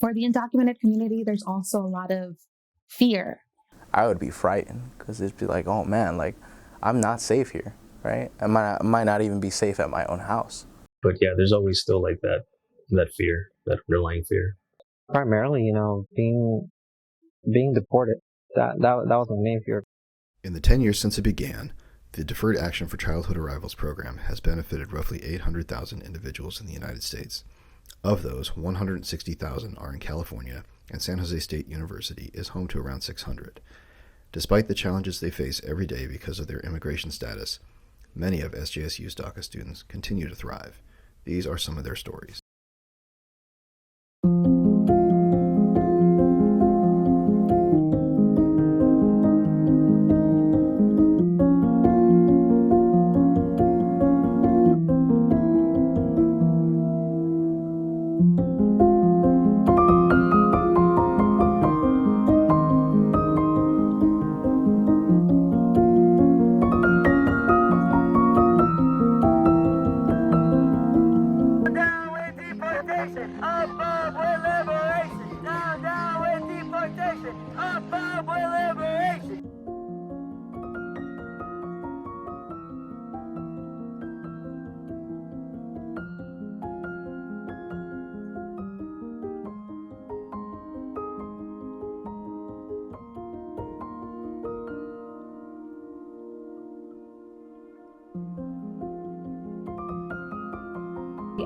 For the undocumented community, there's also a lot of fear. I would be frightened because it'd be like, oh man, like I'm not safe here, right? I might not even be safe at my own house. But yeah, there's always still like that fear, that underlying fear. Primarily, being deported. That was my main fear. In the 10 years since it began, the Deferred Action for Childhood Arrivals program has benefited roughly 800,000 individuals in the United States. Of those, 160,000 are in California, and San Jose State University is home to around 600. Despite the challenges they face every day because of their immigration status, many of SJSU's DACA students continue to thrive. These are some of their stories.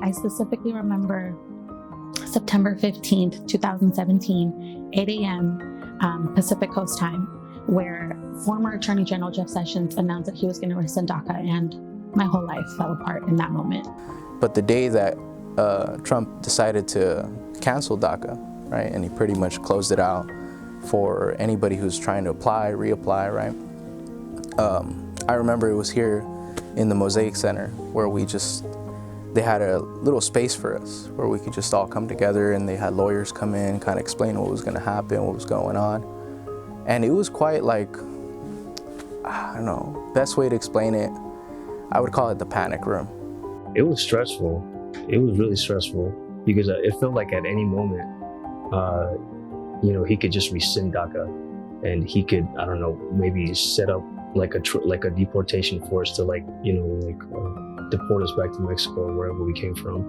I specifically remember September 15th, 2017, 8 a.m. Pacific Coast time, where former Attorney General Jeff Sessions announced that he was going to rescind DACA, and my whole life fell apart in that moment. But the day that Trump decided to cancel DACA, right, and he pretty much closed it out for anybody who's trying to apply, reapply, right? I remember it was here in the Mosaic Center where they had a little space for us where we could just all come together, and they had lawyers come in, kind of explain what was going to happen, what was going on. And it was quite like, I don't know, best way to explain it, I would call it the panic room. It was stressful. It was really stressful because it felt like at any moment, he could just rescind DACA, and he could, I don't know, maybe set up like a deportation force to deport us back to Mexico or wherever we came from.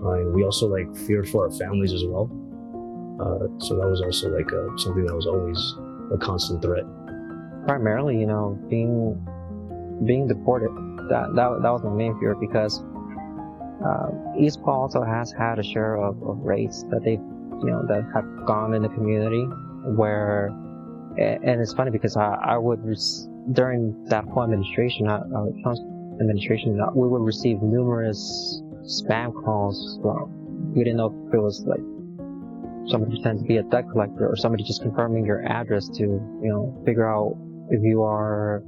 And we also feared for our families as well. So that was also something that was always a constant threat. Primarily, being deported. That was my main fear because East Paul also has had a share of raids that that have gone in the community where, and it's funny because I would during that whole administration, Trump's administration, we would receive numerous spam calls. We didn't know if it was somebody pretending to be a debt collector or somebody just confirming your address to figure out if you are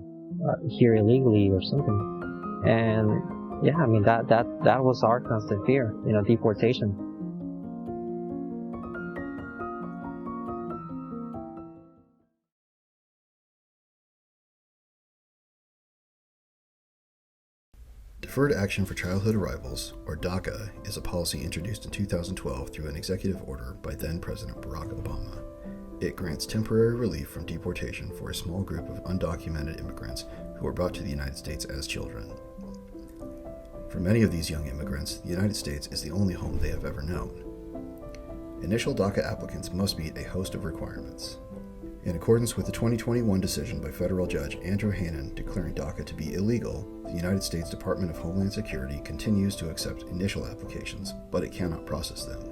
here illegally or something. And yeah, that was our constant fear, deportation. Deferred Action for Childhood Arrivals, or DACA, is a policy introduced in 2012 through an executive order by then-President Barack Obama. It grants temporary relief from deportation for a small group of undocumented immigrants who were brought to the United States as children. For many of these young immigrants, the United States is the only home they have ever known. Initial DACA applicants must meet a host of requirements. In accordance with the 2021 decision by federal judge Andrew Hanen declaring DACA to be illegal, the United States Department of Homeland Security continues to accept initial applications, but it cannot process them.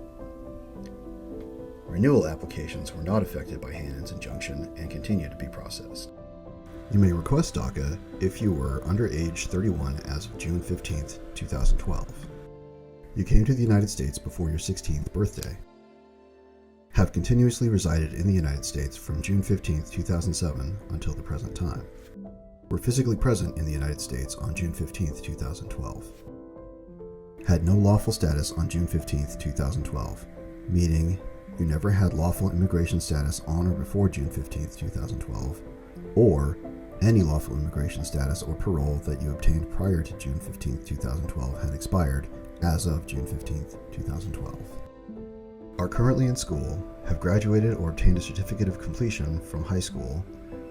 Renewal applications were not affected by Hanen's injunction and continue to be processed. You may request DACA if you were under age 31 as of June 15, 2012. You came to the United States before your 16th birthday. Have continuously resided in the United States from June 15, 2007 until the present time. Were physically present in the United States on June 15, 2012. Had no lawful status on June 15, 2012, meaning you never had lawful immigration status on or before June 15, 2012, or any lawful immigration status or parole that you obtained prior to June 15, 2012 had expired as of June 15, 2012. are currently in school, have graduated or obtained a certificate of completion from high school,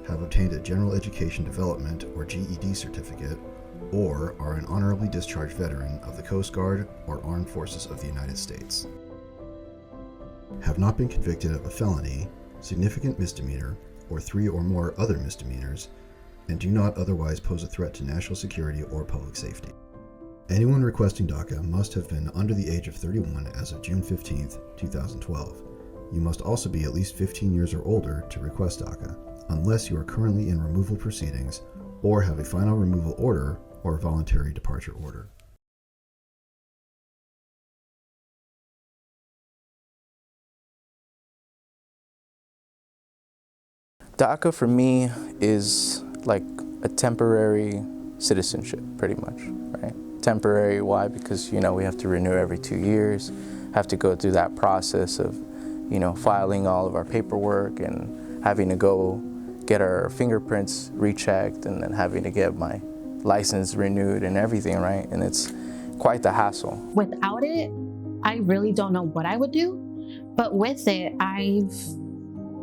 have obtained a General Education Development or GED certificate, or are an honorably discharged veteran of the Coast Guard or Armed Forces of the United States. Have not been convicted of a felony, significant misdemeanor, or 3 or more other misdemeanors, and do not otherwise pose a threat to national security or public safety. Anyone requesting DACA must have been under the age of 31 as of June 15, 2012. You must also be at least 15 years or older to request DACA, unless you are currently in removal proceedings or have a final removal order or voluntary departure order. DACA for me is like a temporary citizenship, pretty much, right? Temporary, why? Because, you know, we have to renew every 2 years, have to go through that process of, you know, filing all of our paperwork and having to go get our fingerprints rechecked and then having to get my license renewed and everything, right? And it's quite the hassle. Without it, I really don't know what I would do, but with it, I've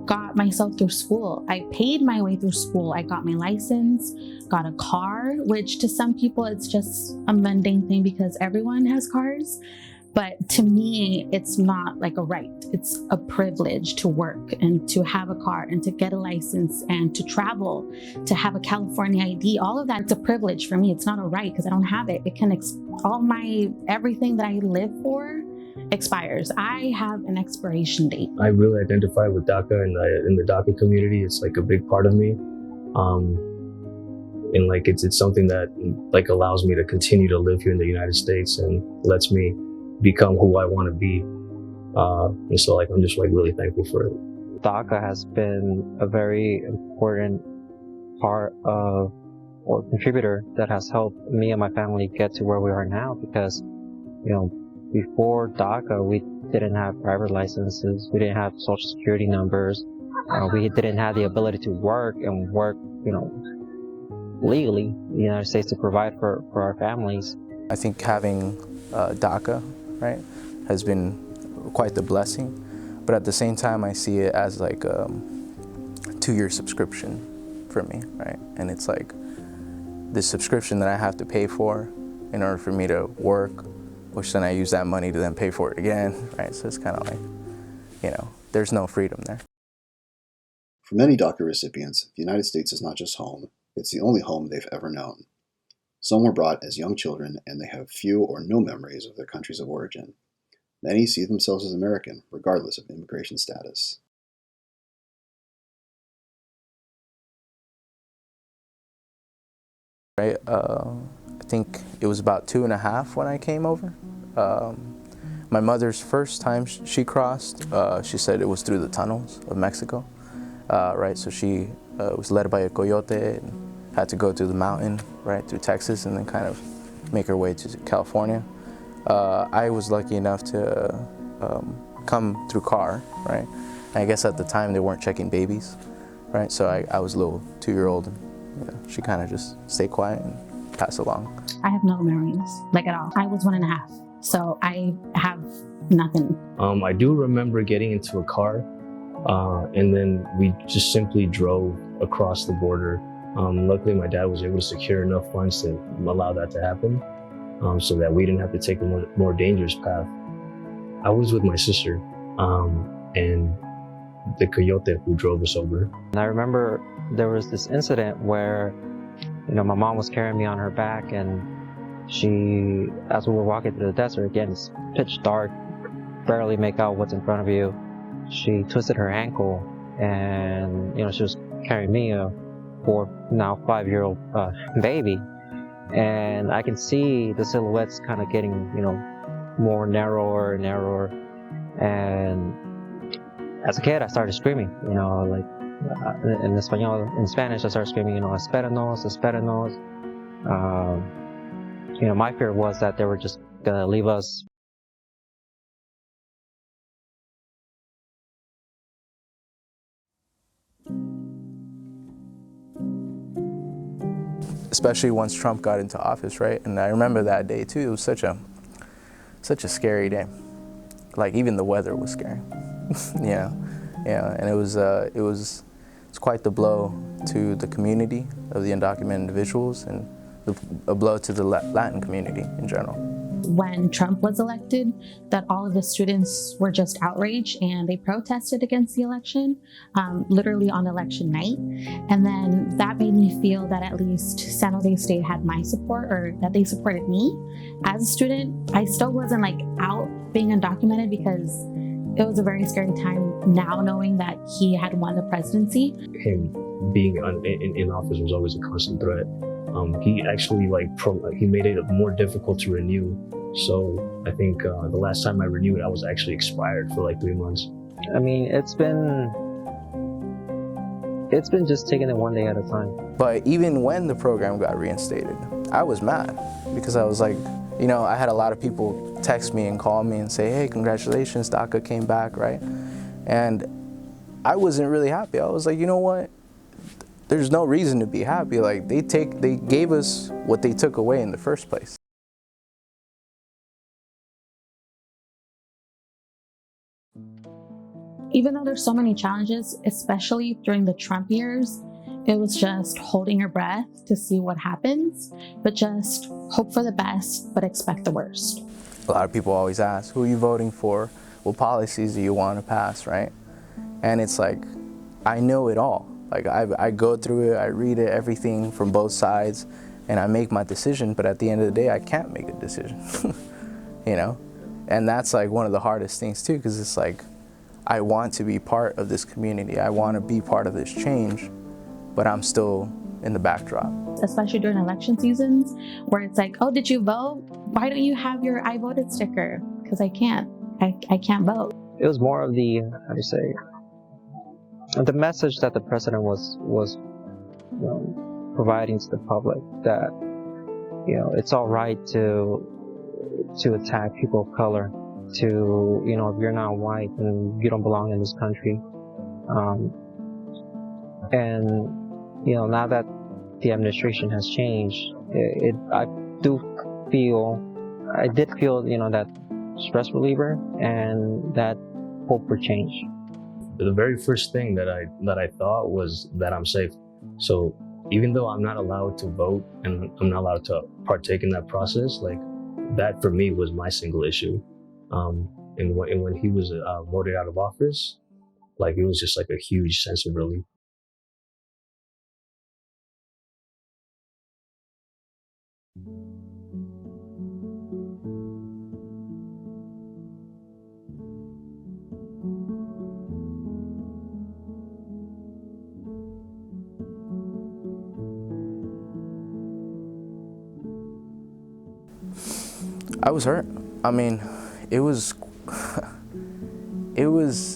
got myself through school. I paid my way through school. I got my license, got a car, which to some people it's just a mundane thing because everyone has cars. But to me, it's not like a right. It's a privilege to work and to have a car and to get a license and to travel, to have a California ID. All of that, it's a privilege for me. It's not a right because I don't have it. It can, everything that I live for expires. I have an expiration date. I really identify with DACA and in the DACA community. It's like a big part of me. And like it's something that like allows me to continue to live here in the United States and lets me become who I want to be. And so like I'm just like really thankful for it. DACA has been a very important part of or contributor that has helped me and my family get to where we are now because, you know, before DACA, we didn't have driver's licenses, we didn't have social security numbers, we didn't have the ability to work, you know, legally in the United States to provide for our families. I think having DACA, right, has been quite the blessing, but at the same time, I see it as like a 2-year subscription for me, right? And it's like this subscription that I have to pay for in order for me to work, which then I use that money to then pay for it again, right? So it's kind of like, you know, there's no freedom there. For many DACA recipients, the United States is not just home, it's the only home they've ever known. Some were brought as young children and they have few or no memories of their countries of origin. Many see themselves as American, regardless of immigration status. Right, I think it was about 2.5 when I came over. My mother's first time she crossed, she said it was through the tunnels of Mexico, right? So she was led by a coyote and had to go through the mountain, right, through Texas and then kind of make her way to California. I was lucky enough to come through car, right? And I guess at the time they weren't checking babies, right? So I was a little 2-year-old and you know, she kind of just stayed quiet and passed along. I have no memories, like at all. I was 1.5, so I have nothing. I do remember getting into a car and then we just simply drove across the border. Luckily, my dad was able to secure enough funds to allow that to happen so that we didn't have to take a more dangerous path. I was with my sister and the coyote who drove us over. And I remember there was this incident where, you know, my mom was carrying me on her back and she, as we were walking through the desert, again, it's pitch dark, barely make out what's in front of you. She twisted her ankle and, you know, she was carrying me, a 5-year-old baby. And I can see the silhouettes kind of getting, you know, more narrower and narrower. And as a kid, I started screaming, you know, like in Spanish, I started screaming, you know, espéranos, espéranos. You know, my fear was that they were just gonna leave us. Especially once Trump got into office, right? And I remember that day too. It was such a scary day. like even the weather was scary. Yeah, and it's quite the blow to the community of the undocumented individuals and a blow to the Latin community in general. When Trump was elected, that all of the students were just outraged and they protested against the election, literally on election night. And then that made me feel that at least San Jose State had my support, or that they supported me. As a student, I still wasn't like out being undocumented because it was a very scary time now knowing that he had won the presidency. Him being in office was always a constant threat. He actually he made it more difficult to renew. So I think the last time I renewed, I was actually expired for like 3 months. I mean, it's been just taking it one day at a time. But even when the program got reinstated, I was mad because I was like, you know, I had a lot of people text me and call me and say, hey, congratulations, DACA came back, right? And I wasn't really happy. I was like, you know what? There's no reason to be happy. Like they gave us what they took away in the first place. Even though there's so many challenges, especially during the Trump years, it was just holding your breath to see what happens, but just hope for the best, but expect the worst. A lot of people always ask, who are you voting for? What policies do you want to pass, right? And it's like, I know it all. Like I go through it, I read it, everything from both sides, and I make my decision, but at the end of the day, I can't make a decision, you know? And that's like one of the hardest things too, because it's like, I want to be part of this community. I want to be part of this change, but I'm still in the backdrop. Especially during election seasons where it's like, oh, did you vote? Why don't you have your I voted sticker? Because I can't vote. It was more of the, how do you say, the message that the president was providing to the public, that, you know, it's all right to attack people of color, to, you know, if you're not white, then you don't belong in this country. And, you know, now that the administration has changed, I did feel, you know, that stress reliever and that hope for change. The very first thing that I thought was that I'm safe. So even though I'm not allowed to vote and I'm not allowed to partake in that process, like that for me was my single issue. And when he was voted out of office, like it was just like a huge sense of relief. I was hurt. I mean, it was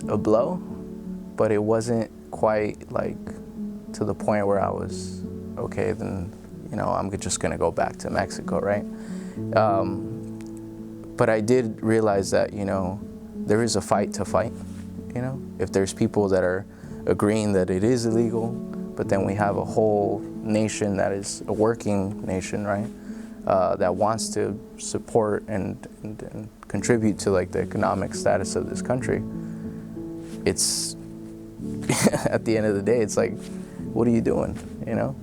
a blow, but it wasn't quite like to the point where I was, okay, then, you know, I'm just gonna go back to Mexico, right? But I did realize that, you know, there is a fight to fight, you know? If there's people that are agreeing that it is illegal, but then we have a whole nation that is a working nation, right? That wants to support and contribute to like the economic status of this country. It's at the end of the day, it's like, what are you doing? You know,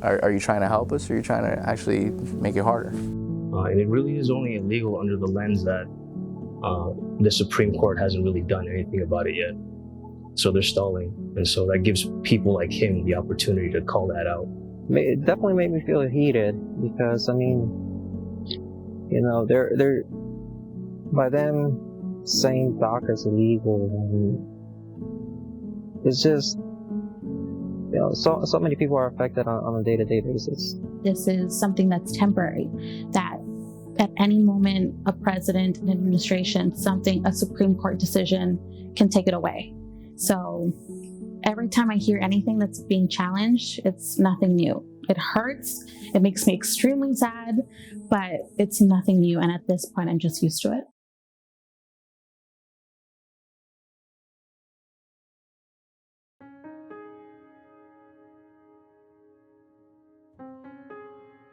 are you trying to help us, or are you trying to actually make it harder? And it really is only illegal under the lens that the Supreme Court hasn't really done anything about it yet. So they're stalling, and so that gives people like him the opportunity to call that out. It definitely made me feel heated because, I mean, you know, they're by them saying DACA is illegal, it's just, you know, so many people are affected on a day-to-day basis. This is something that's temporary, that at any moment, a president, an administration, a Supreme Court decision can take it away. So every time I hear anything that's being challenged, it's nothing new. It hurts, it makes me extremely sad, but it's nothing new. And at this point, I'm just used to it.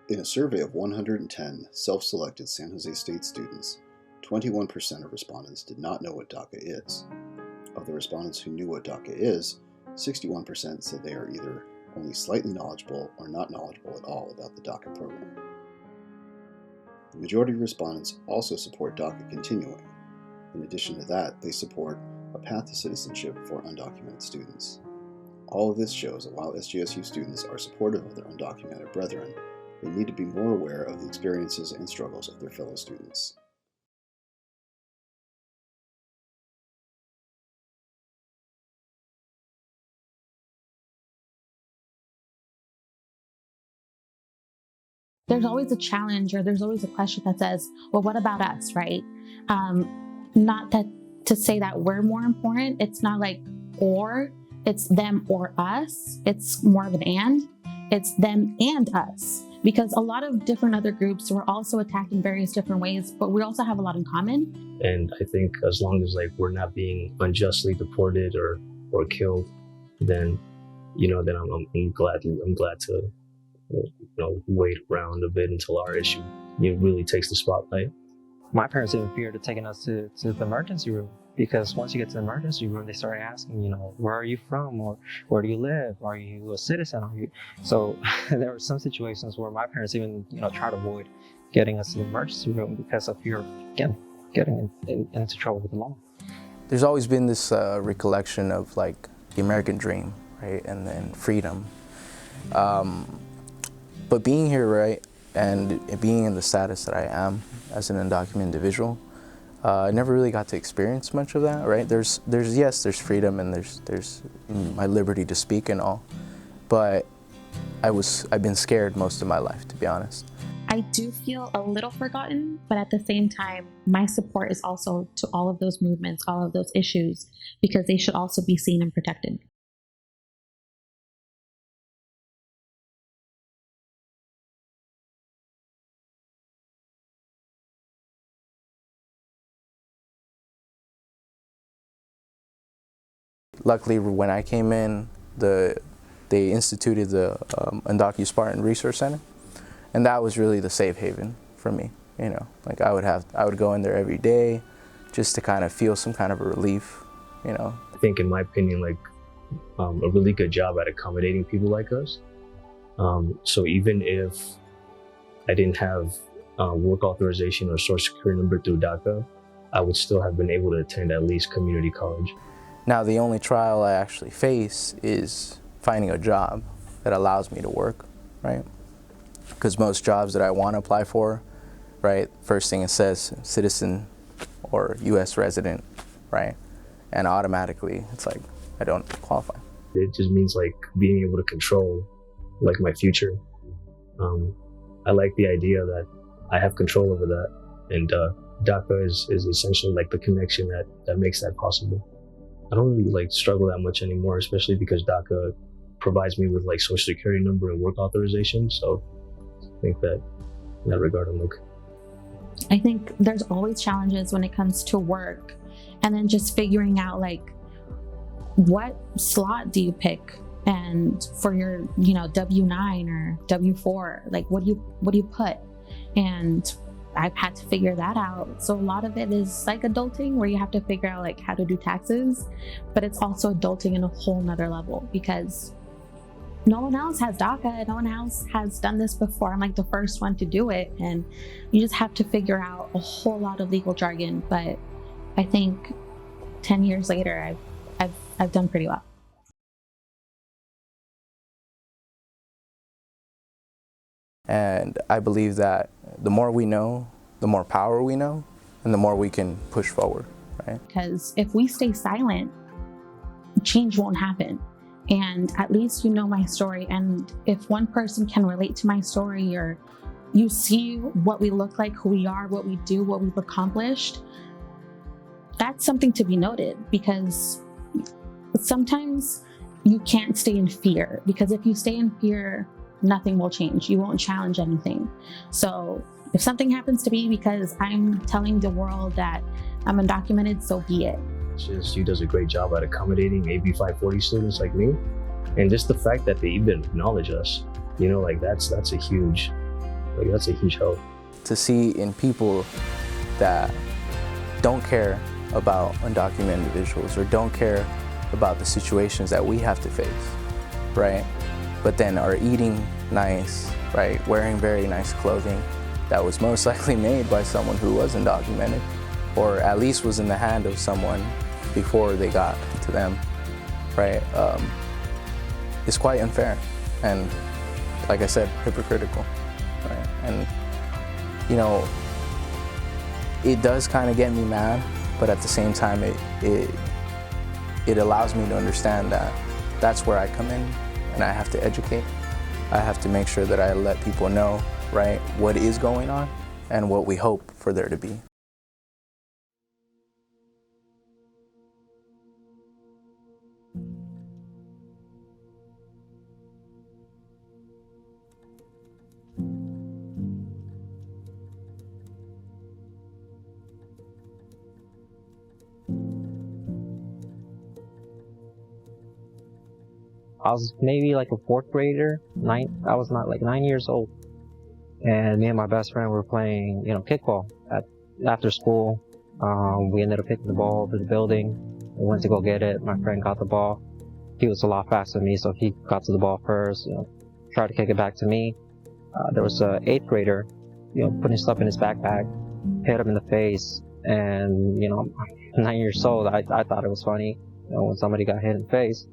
In a survey of 110 self-selected San Jose State students, 21% of respondents did not know what DACA is. Of the respondents who knew what DACA is, 61% said they are either only slightly knowledgeable or not knowledgeable at all about the DACA program. The majority of respondents also support DACA continuing. In addition to that, they support a path to citizenship for undocumented students. All of this shows that while SJSU students are supportive of their undocumented brethren, they need to be more aware of the experiences and struggles of their fellow students. There's always a challenge, or there's always a question that says, well, what about us, right? Not that to say that we're more important. It's not like or, it's them or us. It's more of an and. It's them and us. Because a lot of different other groups were also attacked in various different ways, but we also have a lot in common. And I think as long as we're not being unjustly deported or killed, then then I'm glad to wait around a bit until our issue really takes the spotlight. My parents even feared of taking us to the emergency room, because once you get to the emergency room, they started asking, where are you from, or where do you live? Are you a citizen? So there were some situations where my parents even tried to avoid getting us to the emergency room because of fear of getting into trouble with the law. There's always been this recollection of the American dream, right, and then freedom. But being here, right, and being in the status that I am as an undocumented individual, I never really got to experience much of that, right? There's freedom, and there's my liberty to speak and all, but I've been scared most of my life, to be honest. I do feel a little forgotten, but at the same time, my support is also to all of those movements, all of those issues, because they should also be seen and protected. Luckily, when I came in, they instituted the Undocu-Spartan Resource Center, and that was really the safe haven for me. I would go in there every day just to kind of feel some kind of a relief. I think, in my opinion, a really good job at accommodating people like us. So even if I didn't have work authorization or social security number through DACA, I would still have been able to attend at least community college. Now, the only trial I actually face is finding a job that allows me to work, right? Because most jobs that I want to apply for, right, first thing it says, citizen or U.S. resident, right? And automatically, it's I don't qualify. It just means being able to control my future. I like the idea that I have control over that, and DACA is essentially the connection that makes that possible. I don't really struggle that much anymore, especially because DACA provides me with social security number and work authorization. So I think that in that regard, I'm okay. I think there's always challenges when it comes to work, and then just figuring out what slot do you pick, and for your W-9 or W-4, what do you put? And I've had to figure that out. So a lot of it is adulting, where you have to figure out how to do taxes, but it's also adulting in a whole nother level, because no one else has DACA, no one else has done this before. I'm the first one to do it, and you just have to figure out a whole lot of legal jargon. But I think 10 years later, I've done pretty well. And I believe that the more we know, the more power we know, and the more we can push forward, right? Because if we stay silent, change won't happen. And at least my story. And if one person can relate to my story, or you see what we look like, who we are, what we do, what we've accomplished, that's something to be noted. Because sometimes you can't stay in fear, because if you stay in fear, nothing will change. You won't challenge anything. So if something happens to me because I'm telling the world that I'm undocumented, so be it. SJSU does a great job at accommodating AB 540 students like me, and just the fact that they even acknowledge us, that's a huge help. To see in people that don't care about undocumented individuals or don't care about the situations that we have to face, right? But then are eating nice, right? Wearing very nice clothing that was most likely made by someone who was undocumented, or at least was in the hand of someone before they got to them, right? It's quite unfair and, like I said, hypocritical, right? And, you know, it does kind of get me mad, but at the same time, it allows me to understand that that's where I come in, and I have to educate. I have to make sure that I let people know, right, what is going on and what we hope for there to be. I was maybe like a fourth grader. I was not like 9 years old, and me and my best friend were playing, kickball after school. We ended up taking the ball to the building. We went to go get it. My friend got the ball. He was a lot faster than me, so he got to the ball first. Tried to kick it back to me. There was a 8th grader, putting stuff in his backpack, hit him in the face, and 9 years old. I thought it was funny, when somebody got hit in the face.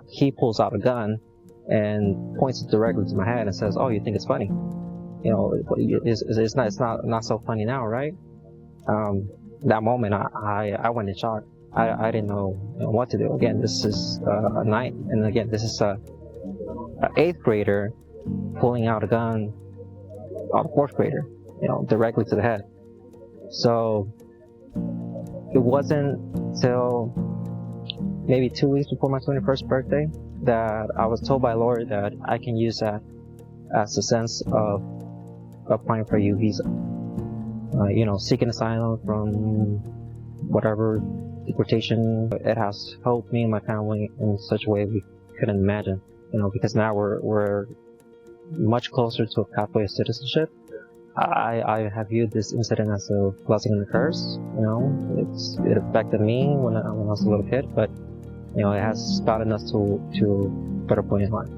He pulls out a gun and points it directly to my head and says, "Oh, you think it's funny? It's not so funny now, right?" That moment, I went in shock. I didn't know what to do. Again, this is a night, and again, this is a 8th grader pulling out a gun on a 4th grader, directly to the head. So it wasn't till maybe 2 weeks before my 21st birthday that I was told by a lawyer that I can use that as a sense of applying for a U visa. Seeking asylum from whatever deportation. It has helped me and my family in such a way we couldn't imagine, because now we're much closer to a pathway of citizenship. I have viewed this incident as a blessing and a curse. It affected me when I was a little kid, but it has gotten us to a better point in life.